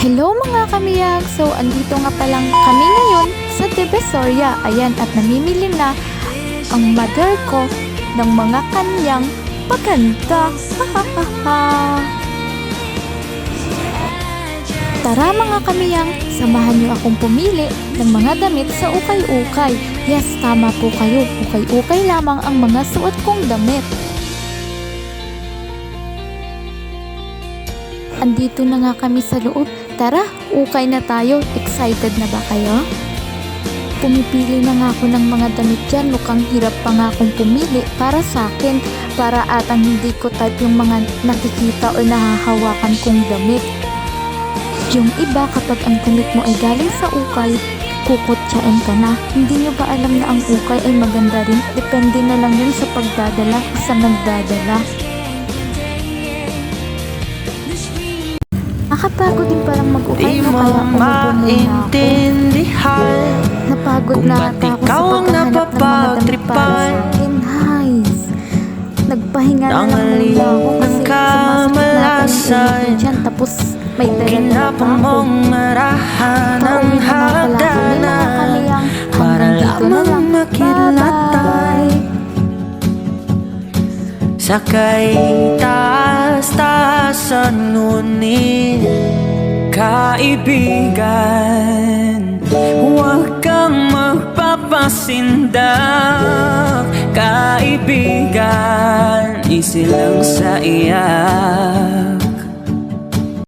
Hello mga kamiyag! So, andito nga palang kami ngayon sa Divisoria. Ayan, at namimili na ang mother ko ng mga kanyang paganda. Tara mga kamiyang, samahan niyo akong pumili ng mga damit sa ukay-ukay. Yes, tama po kayo. Ukay-ukay lamang ang mga suot kong damit. Andito na nga kami sa loob. Tara, ukay na tayo. Excited na ba kayo? Pumipili na nga ako ng mga damit dyan. Mukhang hirap pa nga akong pumili para sa akin. Para atang hindi ko type yung mga nakikita o nahahawakan kong damit. Yung iba kapag ang damit mo ay galing sa ukay, kukutsain ka na. Hindi nyo ba alam na ang ukay ay maganda rin? Depende na lang yun sa pagdadala, sa nagdadala. Nakapagod din parang mag-ukay mo kaya umubunin na ako. Napagod na ata ako sa paghahanap ng mga damit para sa akin. Guys, nagpahinga na lang muna ako kasi sumasakit na ako ng ulit dyan. Tapos may dala pa ako. Pauwi na nga pala ako. May mga kamiyang hanggang dito na lang. Bye-bye! Sakay taas-taasan ngunit kaibigan, huwag kang magpapasindak. Kaibigan, easy lang sa iyak.